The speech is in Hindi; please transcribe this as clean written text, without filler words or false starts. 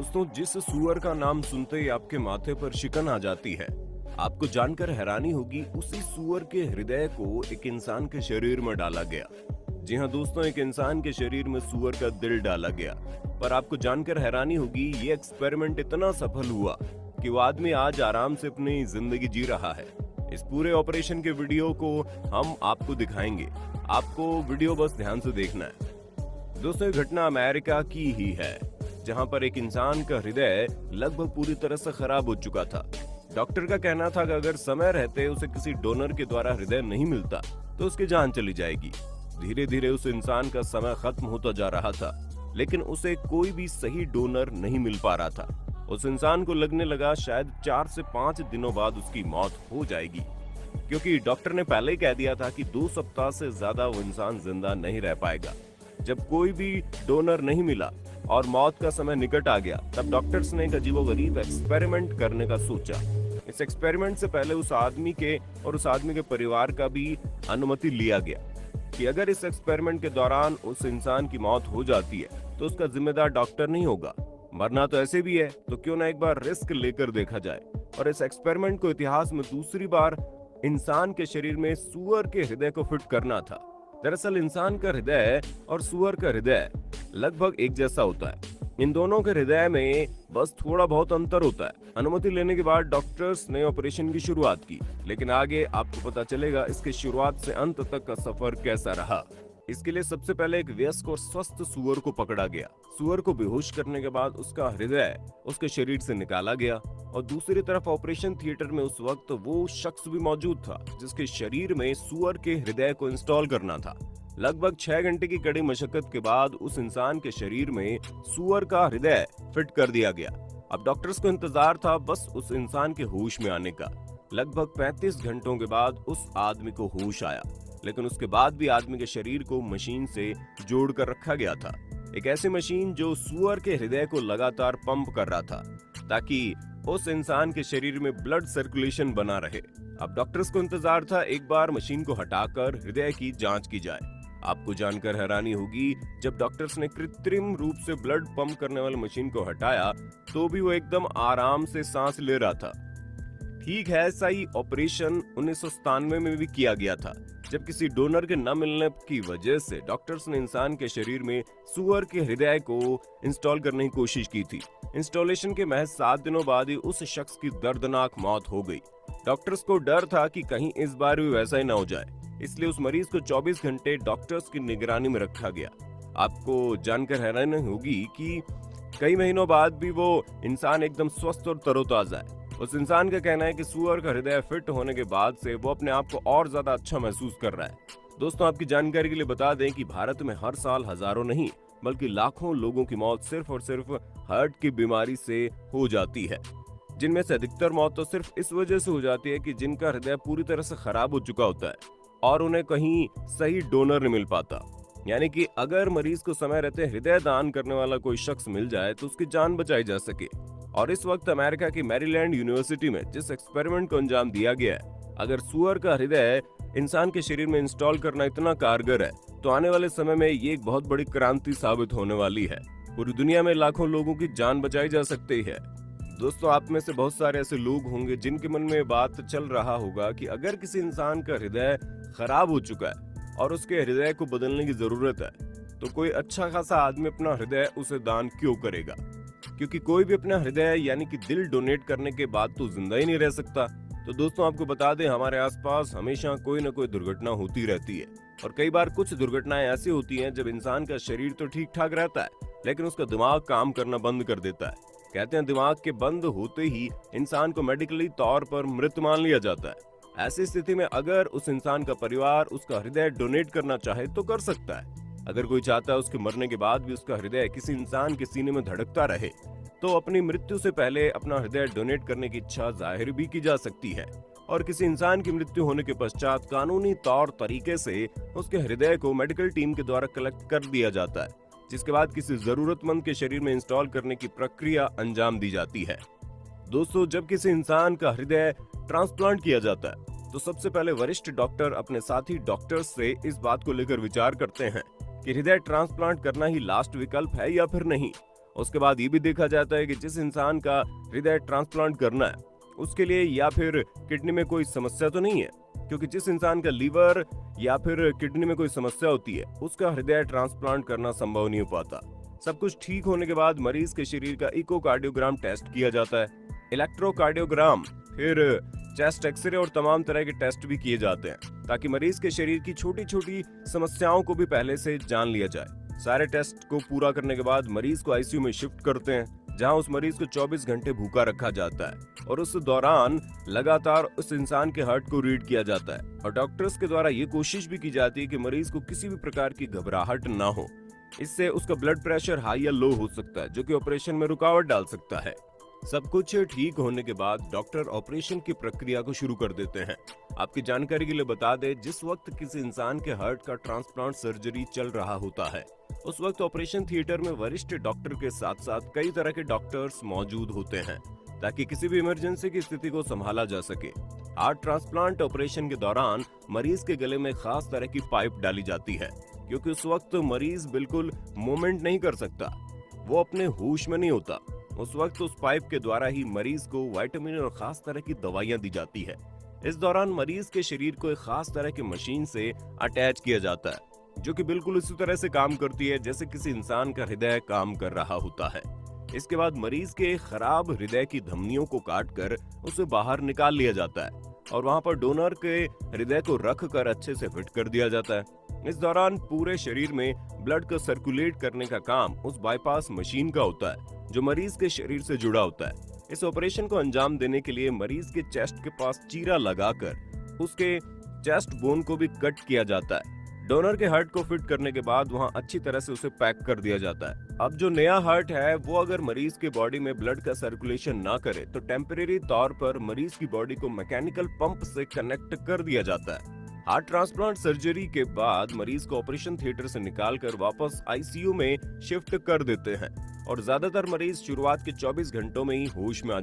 दोस्तों, जिस सूअर का नाम सुनते ही आपके माथे पर शिकन आ जाती है, आपको जानकर हैरानी होगी उसी सूअर के हृदय को एक इंसान के शरीर में डाला गया। जी हाँ दोस्तों, एक इंसान के शरीर में सूअर का दिल डाला गया। पर आपको जानकर हैरानी होगी ये एक्सपेरिमेंट इतना सफल हुआ कि वो आदमी आज आराम से अपनी जिंदगी जी रहा है। इस पूरे ऑपरेशन के वीडियो को हम आपको दिखाएंगे। आपको वीडियो बस ध्यान से देखना है। दोस्तों, ये घटना अमेरिका की ही है, जहां पर एक इंसान का हृदय लगभग पूरी तरह से खराब हो चुका था। डॉक्टर का कहना था कि अगर समय रहते उसे किसी डोनर के द्वारा हृदय नहीं मिलता तो उसकी जान चली जाएगी। धीरे धीरे उस इंसान का समय खत्म होता जा रहा था, लेकिन उसे कोई भी सही डोनर नहीं मिल पा रहा था। उस इंसान को लगने लगा शायद 4 से 5 दिनों बाद उसकी मौत हो जाएगी, क्योंकि डॉक्टर ने पहले ही कह दिया था कि 2 सप्ताह से ज्यादा वो इंसान जिंदा नहीं रह पाएगा। जब कोई भी डोनर नहीं मिला और मौत का समय निकट आ गया, तब डॉक्टर्स ने एक अजीबोगरीब एक्सपेरिमेंट करने का सोचा। इस एक्सपेरिमेंट से पहले उस आदमी के और उस आदमी के परिवार का भी अनुमति लिया गया कि अगर इस एक्सपेरिमेंट के दौरान उस इंसान की मौत हो जाती है तो उसका जिम्मेदार डॉक्टर नहीं होगा। मरना तो ऐसे भी है, तो क्यों ना एक बार रिस्क लेकर देखा जाए। और इस एक्सपेरिमेंट को इतिहास में दूसरी बार इंसान के शरीर में सूअर के हृदय को फिट करना था। दरअसल इंसान का हृदय और सूअर का हृदय लगभग एक जैसा होता है। इन दोनों के हृदय में बस थोड़ा बहुत अंतर होता है। अनुमति लेने के बाद डॉक्टर्स ने ऑपरेशन की शुरुआत की, लेकिन आगे आपको पता चलेगा इसके शुरुआत से अंत तक का सफर कैसा रहा। इसके लिए सबसे पहले एक वयस्क और स्वस्थ सूअर को पकड़ा गया। सूअर को बेहोश करने के बाद उसका हृदय उसके शरीर से निकाला गया और दूसरी तरफ ऑपरेशन थिएटर में उस वक्त वो शख्स भी मौजूद था जिसके शरीर में सूअर के हृदय को इंस्टॉल करना था। लगभग 6 घंटे की कड़ी मशक्कत के बाद उस इंसान के शरीर में सूअर का हृदय फिट कर दिया गया। अब डॉक्टर्स को इंतजार था बस उस इंसान के होश में आने का। लगभग 35 घंटों के बाद उस आदमी को होश आया, लेकिन उसके बाद भी आदमी के शरीर को मशीन से जोड़ कर रखा गया था। एक ऐसी मशीन जो सूअर के हृदय को लगातार पंप कर रहा था ताकि उस इंसान के शरीर में ब्लड सर्कुलेशन बना रहे। अब डॉक्टर्स को इंतजार था एक बार मशीन को हटाकर हृदय की जांच की जाए। आपको जानकर हैरानी होगी, जब डॉक्टर्स ने कृत्रिम रूप से ब्लड पंप करने वाली मशीन को हटाया तो भी वो एकदम आराम से सांस ले रहा था। ठीक है, ऐसा ही ऑपरेशन 1997 में भी किया गया था, जब किसी डोनर के न मिलने की वजह से डॉक्टर्स ने इंसान के शरीर में सूअर के हृदय को इंस्टॉल करने की कोशिश की थी। इंस्टॉलेशन के महज 7 दिनों बाद ही उस शख्स की दर्दनाक मौत हो गई। डॉक्टर्स को डर था कि कहीं इस बार भी वैसा ही न हो जाए, इसलिए उस मरीज को 24 घंटे डॉक्टर्स की निगरानी में रखा गया। आपको जानकर हैरानी होगी कि कई महीनों बाद भी वो इंसान एकदम स्वस्थ और तरोताजा है। उस इंसान का कहना है कि सूअर का हृदय फिट होने के बाद से वो अपने आप को और ज्यादा अच्छा महसूस कर रहा है। दोस्तों, आपकी जानकारी के लिए बता दें कि भारत में हर साल हजारों नहीं बल्कि लाखों लोगों की मौत सिर्फ और सिर्फ हार्ट की बीमारी से हो जाती है, जिनमें से अधिकतर मौत तो सिर्फ इस वजह से हो जाती है कि जिनका हृदय पूरी तरह से खराब हो चुका होता है और उन्हें कहीं सही डोनर नहीं मिल पाता। यानी कि अगर मरीज को समय रहते हृदय दान करने वाला कोई शख्स मिल जाए तो उसकी जान बचाई जा सके। और इस वक्त अमेरिका की मैरीलैंड यूनिवर्सिटी में जिस एक्सपेरिमेंट को अंजाम दिया गया है, अगर सूअर का हृदय इंसान के शरीर में इंस्टॉल करना इतना कारगर है तो आने वाले समय में ये एक बहुत बड़ी क्रांति साबित होने वाली है। पूरी दुनिया में लाखों लोगों की जान बचाई जा सकती है। दोस्तों, आप में से बहुत सारे ऐसे लोग होंगे जिनके मन में बात चल रहा होगा कि अगर किसी इंसान का हृदय खराब हो चुका है और उसके हृदय को बदलने की जरूरत है तो कोई अच्छा खासा आदमी अपना हृदय उसे दान क्यों करेगा, क्योंकि कोई भी अपना हृदय यानी कि दिल डोनेट करने के बाद तो जिंदा ही नहीं रह सकता। तो दोस्तों, आपको बता दें, हमारे आसपास हमेशा कोई न कोई दुर्घटना होती रहती है और कई बार कुछ दुर्घटनाएं ऐसी होती हैं जब इंसान का शरीर तो ठीक ठाक रहता है लेकिन उसका दिमाग काम करना बंद कर देता है। कहते हैं दिमाग के बंद होते ही इंसान को मेडिकली तौर पर मृत मान लिया जाता है। ऐसी स्थिति में अगर उस इंसान का परिवार उसका हृदय डोनेट करना चाहे तो कर सकता है। अगर कोई चाहता है उसके मरने के बाद भी उसका हृदय किसी इंसान के सीने में धड़कता रहे तो अपनी मृत्यु से पहले अपना हृदय डोनेट करने की इच्छा जाहिर भी की जा सकती है। और किसी इंसान की मृत्यु होने के पश्चात कानूनी तौर तरीके से उसके हृदय को मेडिकल टीम के द्वारा कलेक्ट कर दिया जाता है, जिसके बाद किसी जरूरतमंद के शरीर में इंस्टॉल करने की प्रक्रिया अंजाम दी जाती है। दोस्तों, जब किसी इंसान का हृदय ट्रांसप्लांट किया जाता है तो सबसे पहले वरिष्ठ डॉक्टर अपने साथी डॉक्टर्स से इस बात को लेकर विचार करते हैं कि हृदय ट्रांसप्लांट करना ही लास्ट विकल्प है या फिर नहीं। उसके बाद ये भी देखा जाता है कि जिस इंसान का हृदय ट्रांसप्लांट करना है उसके लिए या फिर किडनी में कोई समस्या तो नहीं है, क्योंकि जिस इंसान का लीवर या फिर किडनी में कोई समस्या होती है उसका हृदय ट्रांसप्लांट करना संभव नहीं हो पाता। सब कुछ ठीक होने के बाद मरीज के शरीर का इकोकार्डियोग्राम टेस्ट किया जाता है, इलेक्ट्रोकार्डियोग्राम, फिर चेस्ट एक्सरे और तमाम तरह के टेस्ट भी किए जाते हैं ताकि मरीज के शरीर की छोटी छोटी समस्याओं को भी पहले से जान लिया जाए। सारे टेस्ट को पूरा करने के बाद मरीज को आईसीयू में शिफ्ट करते हैं, जहां उस मरीज को 24 घंटे भूखा रखा जाता है और उस दौरान लगातार उस इंसान के हार्ट को रीड किया जाता है और डॉक्टर्स के द्वारा ये कोशिश भी की जाती है कि मरीज को किसी भी प्रकार की घबराहट ना हो। इससे उसका ब्लड प्रेशर हाई या लो हो सकता है, जो कि ऑपरेशन में रुकावट डाल सकता है। सब कुछ ठीक होने के बाद डॉक्टर ऑपरेशन की प्रक्रिया को शुरू कर देते हैं। आपकी जानकारी के लिए बता दें, जिस वक्त किसी इंसान के हार्ट का ट्रांसप्लांट सर्जरी चल रहा होता है उस वक्त ऑपरेशन थिएटर में वरिष्ठ डॉक्टर के साथ साथ कई तरह के डॉक्टर्स मौजूद होते हैं ताकि किसी भी इमरजेंसी की स्थिति को संभाला जा सके। हार्ट ट्रांसप्लांट ऑपरेशन के दौरान मरीज के गले में खास तरह की पाइप डाली जाती है, क्योंकि उस वक्त मरीज बिल्कुल मूवमेंट नहीं कर सकता, वो अपने होश में नहीं होता। उस वक्त उस पाइप के द्वारा ही मरीज को विटामिन और खास तरह की दवाइयां दी जाती है। इस दौरान मरीज के शरीर को एक खास तरह की मशीन से अटैच किया जाता है, जो कि बिल्कुल उसी तरह से काम करती है जैसे किसी इंसान का हृदय काम कर रहा होता है। इसके बाद मरीज के खराब हृदय की धमनियों को काटकर उसे बाहर निकाल लिया जाता है और वहां पर डोनर के हृदय को रख कर अच्छे से फिट कर दिया जाता है। इस दौरान पूरे शरीर में ब्लड को सर्कुलेट करने का काम उस बाईपास मशीन का होता है जो मरीज के शरीर से जुड़ा होता है। इस ऑपरेशन को अंजाम देने के लिए मरीज के चेस्ट के पास चीरा लगाकर उसके चेस्ट बोन को भी कट किया जाता है। डोनर के हार्ट को फिट करने के बाद वहां अच्छी तरह से उसे पैक कर दिया जाता है। अब जो नया हार्ट है वो अगर मरीज के बॉडी में ब्लड का सर्कुलेशन ना करे तो टेम्परेरी तौर पर मरीज की बॉडी को मैकेनिकल पंप से कनेक्ट कर दिया जाता है। हार्ट ट्रांसप्लांट सर्जरी के बाद मरीज को ऑपरेशन थिएटर से निकालकर वापस आईसीयू में शिफ्ट कर देते हैं और ज्यादातर मरीज शुरुआत के 24 घंटों में ही होश में आ